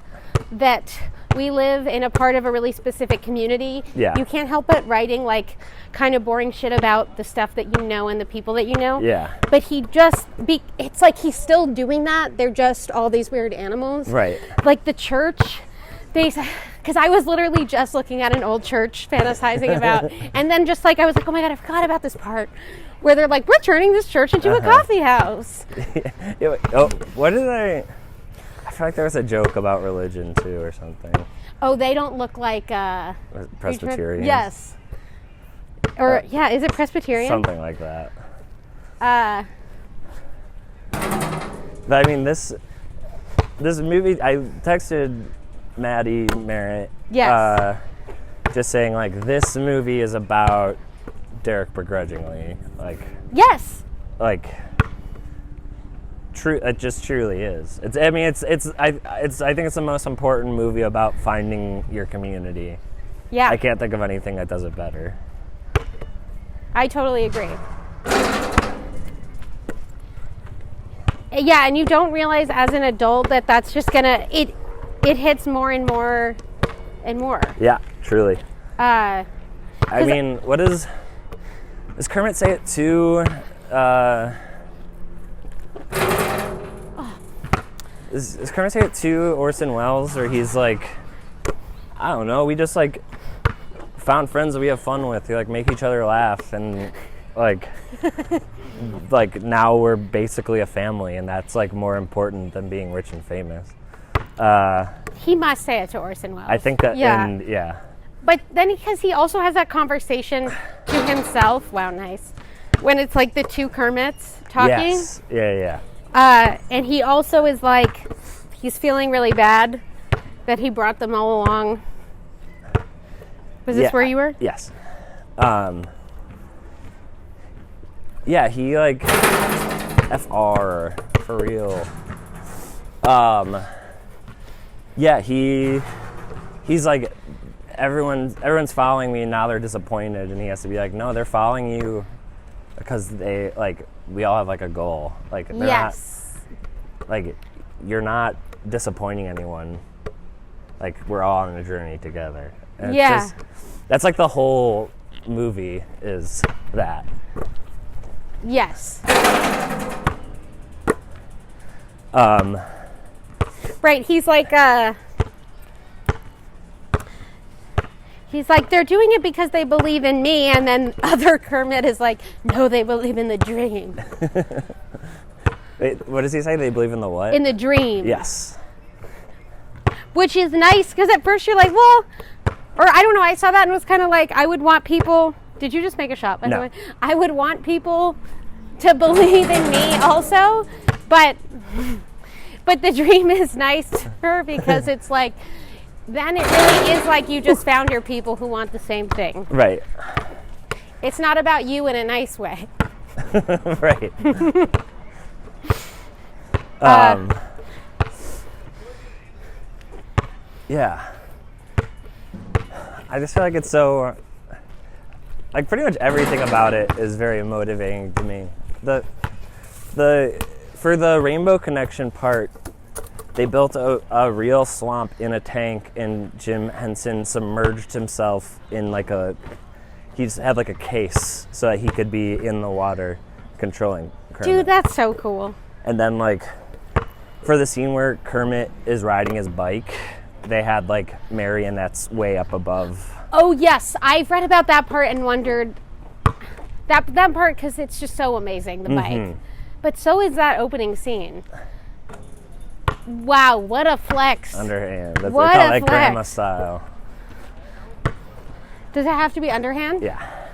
that we live in a part of a really specific community, you can't help but writing, like, kind of boring shit about the stuff that you know and the people that you know.
Yeah.
But he just, it's like he's still doing that. They're just all these weird animals.
Right.
Like the church, because I was literally just looking at an old church fantasizing about, and then just like, I was like, oh my God, I forgot about this part where they're like, we're turning this church into a coffee house.
What did I feel like there was a joke about religion too or something.
Oh, they don't look like
Presbyterians.
Yes. Or is it Presbyterian?
Something like that. But I mean, this movie, I texted Maddie Merritt.
Yes.
Just saying, like, this movie is about Derek begrudgingly. Like.
Yes.
Like. True. It just truly is. I think it's the most important movie about finding your community.
Yeah.
I can't think of anything that does it better.
I totally agree. Yeah, and you don't realize as an adult that that's just gonna it hits more and more and more.
Yeah, truly.
I
mean, what does Kermit say it to? Does Kermit say it to Orson Welles, or he's like, I don't know, we just like found friends that we have fun with, who like make each other laugh, and like now we're basically a family, and that's like more important than being rich and famous.
He must say it to Orson Welles.
I think that, yeah.
But then because he also has that conversation to himself. Wow, nice. When it's like the two Kermits talking.
Yes. Yeah.
And he also is like, he's feeling really bad that he brought them all along. Was this where you were?
Yes. Yeah, he like FR for real. Yeah, he's like, everyone's following me and now they're disappointed, and he has to be like, no, they're following you. because they like we all have like a goal. Like they're
Yes.
not like you're not disappointing anyone. Like we're all on a journey together. And
Yeah.
it's just, that's like the whole movie is that.
Yes. Right, he's like they're doing it because they believe in me, and then other Kermit is like, no, they believe in the dream.
What does he say? They believe in the what?
In the dream.
Yes.
Which is nice, because at first you're like, well, or I don't know, I saw that and was kind of like, I would want people, did you just make a shot, by the way? I would want people to believe in me also, but the dream is nice to her, because it's like, then it really is like you just found your people who want the same thing.
Right.
It's not about you in a nice way.
Right. Yeah. I just feel like it's so, like pretty much everything about it is very motivating to me. For the Rainbow Connection part, they built a real swamp in a tank, and Jim Henson submerged himself in like he's had like a case so that he could be in the water controlling Kermit.
Dude, that's so cool.
And then like for the scene where Kermit is riding his bike, they had like marionettes way up above.
Oh yes, I've read about that part and wondered that part, because it's just so amazing, the bike. But so is that opening scene. Wow, what a flex.
Underhand. That's
What
they call
a
that
flex.
grandma style.
Does it have to be underhand?
Yeah.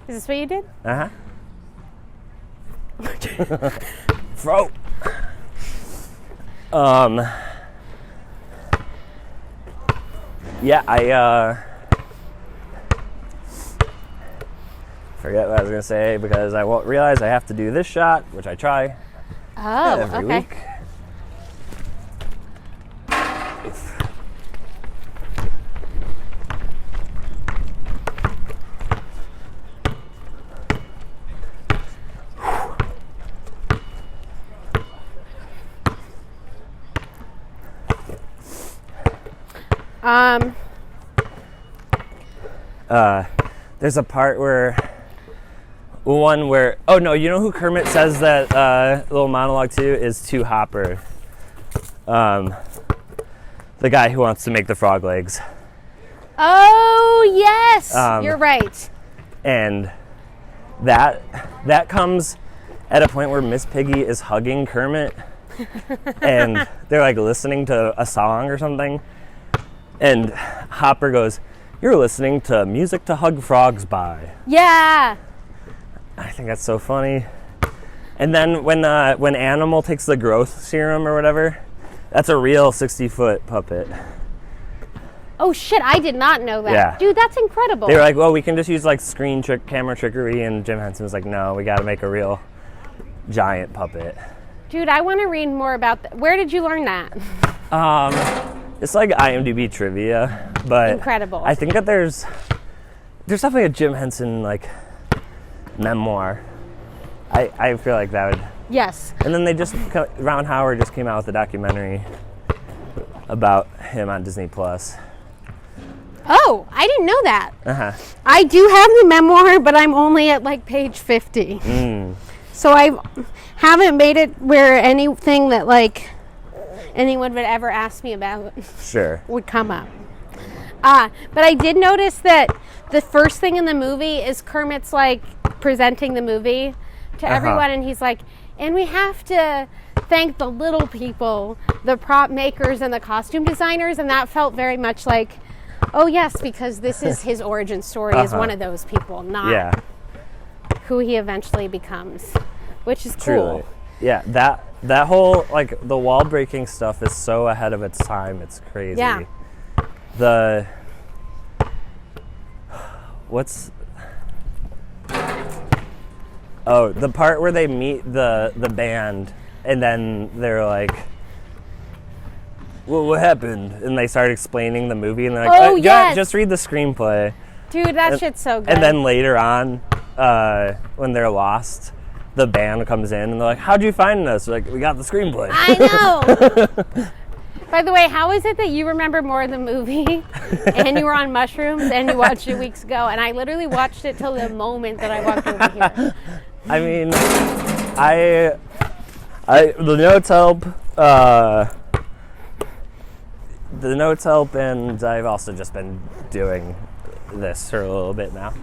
Is this what you did?
Throat. Yeah, I forget what I was gonna say, because I won't realize I have to do this shot, which I try every
okay.
week. There's a part where oh no, you know who Kermit says that little monologue to is to Hopper, the guy who wants to make the frog legs.
Oh yes, you're right.
And that comes at a point where Miss Piggy is hugging Kermit, and they're like listening to a song or something, and Hopper goes, "You're listening to music to hug frogs by."
Yeah.
I think that's so funny. And then when Animal takes the growth serum or whatever, that's a real 60-foot puppet.
Oh shit, I did not know that.
Yeah.
Dude, that's incredible.
They were like, well, we can just use like camera trickery, and Jim Henson was like, no, we got to make a real giant puppet.
Dude, I want to read more about that. Where did you learn that?
It's like IMDb trivia, but
Incredible.
I think that there's definitely a Jim Henson like memoir. I feel like that would.
Yes.
And then Ron Howard just came out with a documentary about him on Disney Plus.
Oh, I didn't know that.
Uh-huh.
I do have the memoir, but I'm only at like page 50. So I haven't made it where anything that like anyone would ever ask me about
Sure.
would come up. But I did notice that the first thing in the movie is Kermit's like presenting the movie to everyone, and he's like, and we have to thank the little people, the prop makers and the costume designers, and that felt very much like, oh yes, because this is his origin story as one of those people, not who he eventually becomes, which is cool.
Truly. Yeah, that whole like the wall breaking stuff is so ahead of its time. It's crazy.
Yeah.
The part where they meet the band, and then they're like, well, what happened? And they start explaining the movie, and they're like,
yes.
Just read the screenplay.
Dude, that shit's so good.
And then later on, when they're lost, the band comes in and they're like, "How'd you find us?" We're like, "We got the screenplay."
I know. By the way, how is it that you remember more of the movie and you were on mushrooms and you watched it weeks ago, and I literally watched it till the moment that I walked over here?
I mean, the notes help. The notes help, and I've also just been doing this for a little bit now.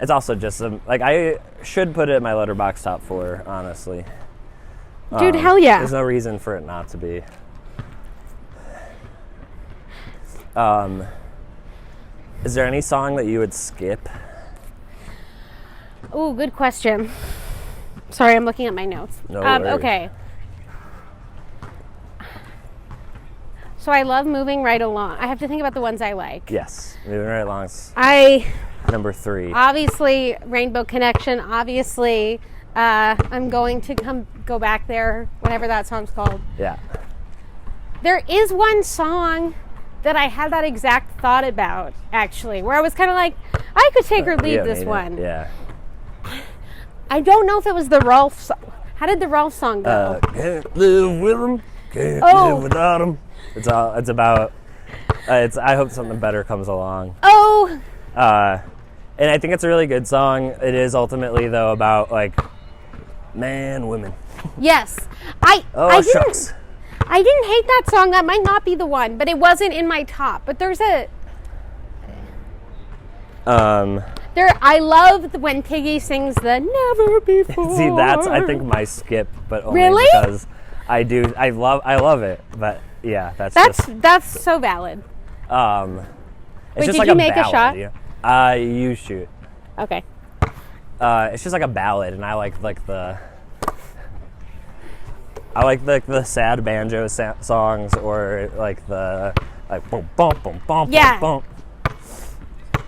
It's also just like I should put it in my Letterboxd top 4, honestly.
Dude, hell yeah.
There's no reason for it not to be. Is there any song that you would skip?
Ooh, good question. Sorry, I'm looking at my notes.
No worries.
Okay. So I love Moving Right Along. I have to think about the ones I like.
Yes, Moving Right Along's
I
number 3.
obviously Rainbow Connection. Obviously, I'm going to go back there, whatever that song's called.
Yeah.
There is one song that I had that exact thought about, actually, where I was kind of like, I could take or leave this one.
Yeah.
I don't know if it was the Rolf song. How did the Rolf song go?
Can't live with them, can't live without them. It's about. I hope something better comes along.
Oh.
And I think it's a really good song. It is ultimately though about like man, women.
Yes.
Shucks.
I didn't hate that song. That might not be the one, but it wasn't in my top. But there's a. I love when Piggy sings the "Never Before."
See, that's I think my skip, but only
Really?
because I love it. But yeah,
that's so valid.
It's
Wait,
just
did
like
you make a
ballad,
shot?
Yeah. You shoot.
Okay.
It's just like a ballad, and I like the sad banjo songs, or like the boom bum bum bum
Yeah.
bum.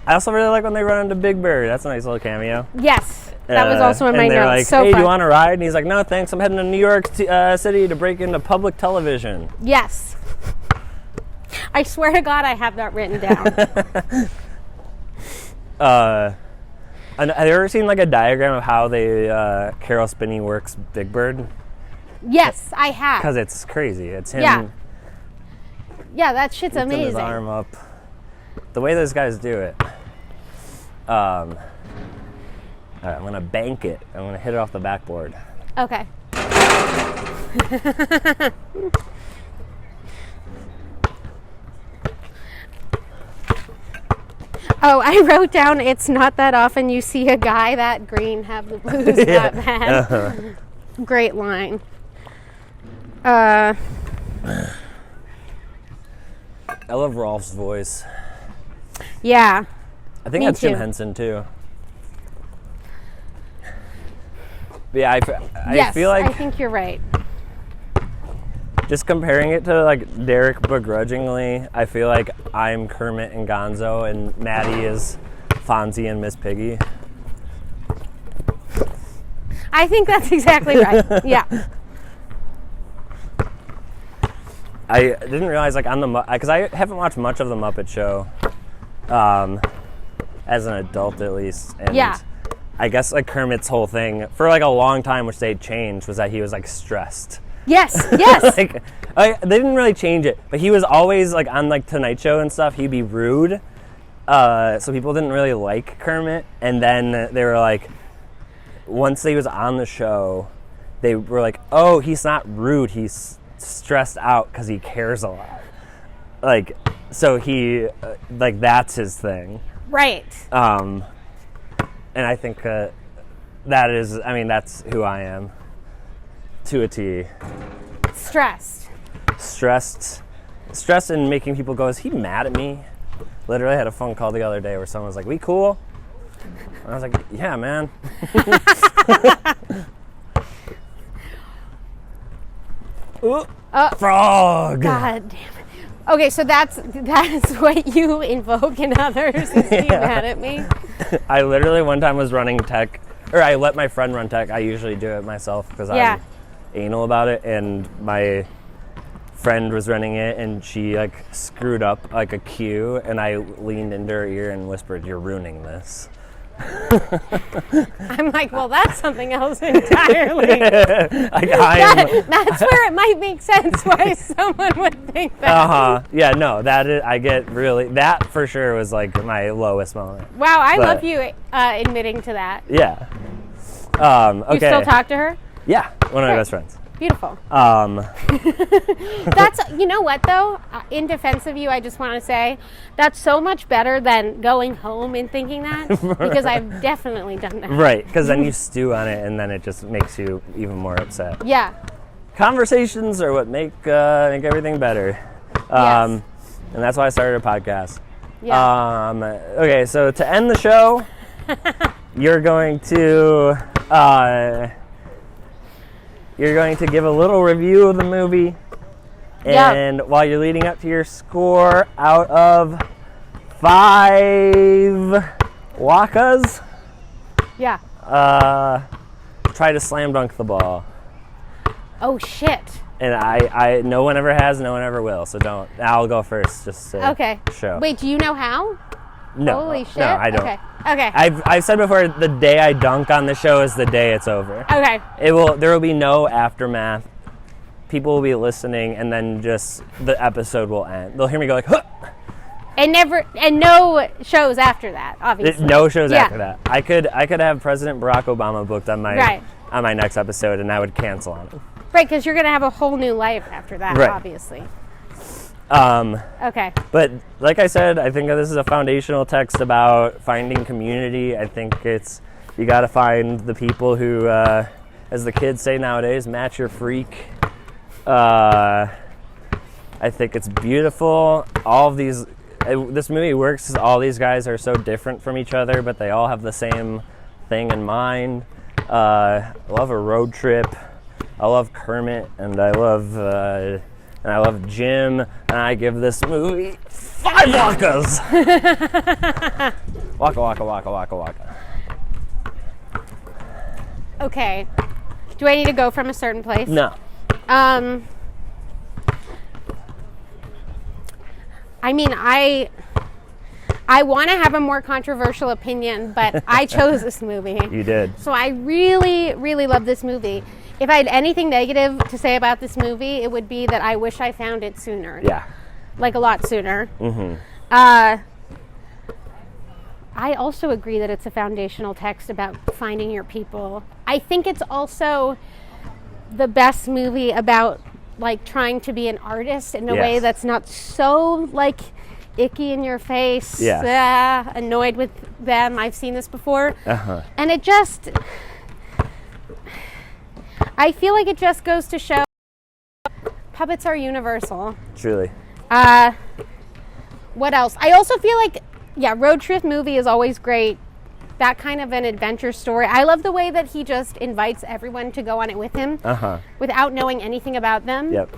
I also really like when they run into Big Bird. That's a nice little cameo.
Yes, that was also in my
and they're
notes.
like,
So
"Hey,
fun.
do you want to ride?" And he's like, "No, thanks. I'm heading to New York City to break into public television."
Yes. I swear to God, I have that written down.
And have you ever seen like a diagram of how they Carol Spinney works Big Bird?
Yes, I have.
Because it's crazy. It's him.
Yeah. Yeah, that shit's
lifting
amazing.
his arm up. The way those guys do it. All right, I'm gonna bank it. I'm gonna hit it off the backboard.
Okay. Oh, I wrote down, it's not that often you see a guy that green have the blues that bad.
Uh-huh.
Great line.
I love Rolf's voice.
Yeah.
I think
Me
that's Jim
too.
Henson too. But yeah, I
Yes,
feel like
I think you're right.
just comparing it to like Derek begrudgingly, I feel like I'm Kermit and Gonzo and Maddie is Fonzie and Miss Piggy.
I think that's exactly right. Yeah.
I didn't realize like on the because I haven't watched much of the Muppet Show, as an adult at least. And
Yeah.
I guess like Kermit's whole thing for like a long time, which they changed, was that he was like stressed.
Yes, yes.
Like they didn't really change it, but he was always like on like Tonight Show and stuff. He'd be rude, so people didn't really like Kermit. And then they were like, once he was on the show, they were like, "Oh, he's not rude. He's stressed out because he cares a lot." Like, so he like that's his thing.
Right.
And I think that is, I mean, that's who I am to a T.
Stressed.
Stressed and making people go, "Is he mad at me?" Literally had a phone call the other day where someone was like, "We cool?" And I was like, "Yeah, man." Ooh, frog.
God damn it. Okay, so that is what you invoke in others, is he mad at me?
I literally one time was running tech, or I let my friend run tech. I usually do it myself because I'm anal about it, and my friend was running it, and she like screwed up like a cue, and I leaned into her ear and whispered, "You're ruining this."
I'm like, well, that's something else entirely.
That's
where it might make sense why someone would think that.
Yeah, no, that for sure was like my lowest moment.
Wow, I love you admitting to that.
Yeah. Okay.
You still talk to her?
Yeah, one of my best friends.
Beautiful. That's, you know what though, in defense of you, I just want to say that's so much better than going home and thinking that, because I've definitely done that.
Right, because then you stew on it and then it just makes you even more upset.
Yeah.
Conversations are what make everything better.
Yes.
And that's why I started a podcast.
Yeah.
Okay, so to end the show, you're going to give a little review of the movie, and while you're leading up to your score out of 5 wakas, try to slam dunk the ball.
Oh shit.
And I no one ever has, no one ever will, so don't. I'll go first, just to show.
Wait, do you know how?
No.
Holy shit.
No, I don't.
Okay.
I've said before, the day I dunk on the show is the day it's over.
Okay.
There will be no aftermath. People will be listening, and then just the episode will end. They'll hear me go like, huh!
And no shows after that, obviously.
No shows after that. I could have President Barack Obama booked on my next episode, and I would cancel on him.
Right, because you're going to have a whole new life after that, obviously. Okay.
But like I said, I think this is a foundational text about finding community. I think you got to find the people who, as the kids say nowadays, match your freak. I think it's beautiful. This movie works because all these guys are so different from each other, but they all have the same thing in mind. I love a road trip. I love Kermit, and I love Jim, and I give this movie 5 wakas. Waka, waka, waka, waka, waka.
Okay. Do I need to go from a certain place?
No.
I mean, I want to have a more controversial opinion, but I chose this movie.
You did.
So I really, really love this movie. If I had anything negative to say about this movie, it would be that I wish I found it sooner.
Yeah.
Like a lot sooner.
Mm-hmm.
I also agree that it's a foundational text about finding your people. I think it's also the best movie about like trying to be an artist in a way that's not so like icky in your face, annoyed with them. I've seen this before. And it just, I feel like it just goes to show puppets are universal.
Truly.
What else? I also feel like, road trip movie is always great. That kind of an adventure story. I love the way that he just invites everyone to go on it with him without knowing anything about them.
Yep.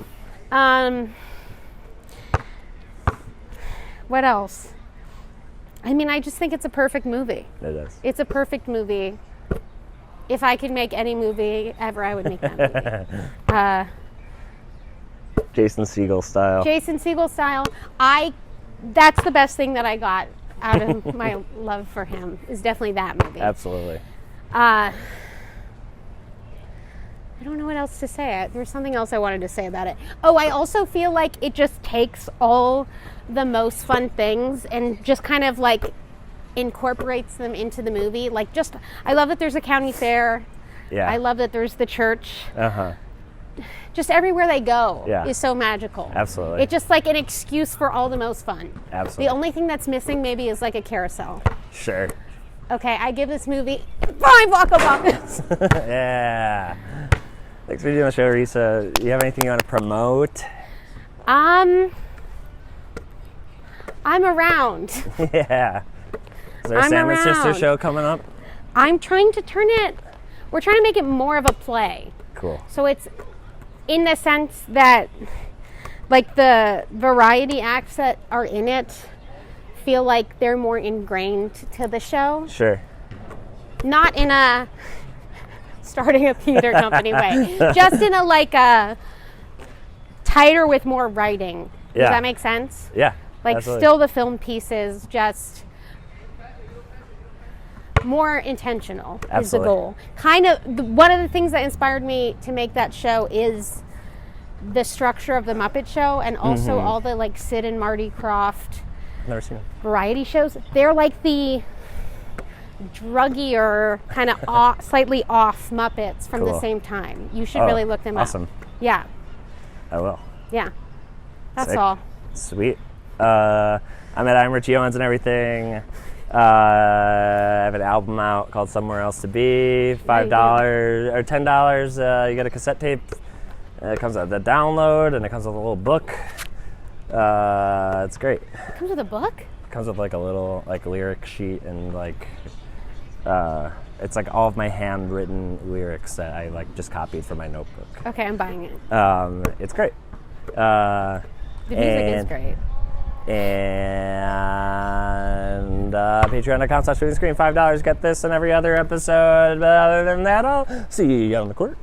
What else? I mean, I just think it's a perfect movie.
It is.
It's a perfect movie. If I could make any movie ever, I would make that movie.
Jason Segel style.
Jason Segel style. That's the best thing that I got out of my love for him, is definitely that movie.
Absolutely.
I don't know what else to say. There's something else I wanted to say about it. Oh, I also feel like it just takes all the most fun things and just kind of like incorporates them into the movie. Like I love that there's a county fair.
Yeah.
I love that there's the church. Just everywhere they go is so magical.
Absolutely.
It's just like an excuse for all the most fun.
Absolutely.
The only thing that's missing maybe is like a carousel.
Sure.
Okay, I give this movie 5 waka wakas.
Yeah. Thanks for doing the show, Risa. Do you have anything you want to promote?
I'm around.
Yeah. Is there a Sam and Sister show coming up?
I'm trying to we're trying to make it more of a play.
Cool.
So it's in the sense that like the variety acts that are in it feel like they're more ingrained to the show.
Sure.
Not in a starting a theater company way. Just in a like a tighter with more writing. Does
Yeah.
that make sense?
Yeah.
Like
absolutely.
still the film pieces, just more intentional is the
Absolutely.
goal. Kind of one of the things that inspired me to make that show is the structure of the Muppet Show, and also all the like Sid and Marty Krofft
Never seen it.
variety shows. They're like the druggier, kind of slightly off Muppets from the
Cool.
same time. You should really look them
awesome.
up. Yeah,
I will.
yeah. That's
Sick.
all.
Sweet. I'm Richie Owens and everything. I have an album out called Somewhere Else to Be. $5 or $10. You get a cassette tape. It comes with a download and it comes with a little book. It's great.
It comes with a book?
It comes with like a little like lyric sheet and like it's like all of my handwritten lyrics that I like just copied from my notebook.
Okay, I'm buying it.
It's great.
The music is great.
And patreon.com/moviescreen, $5, get this and every other episode. But other than that, I'll see you on the court.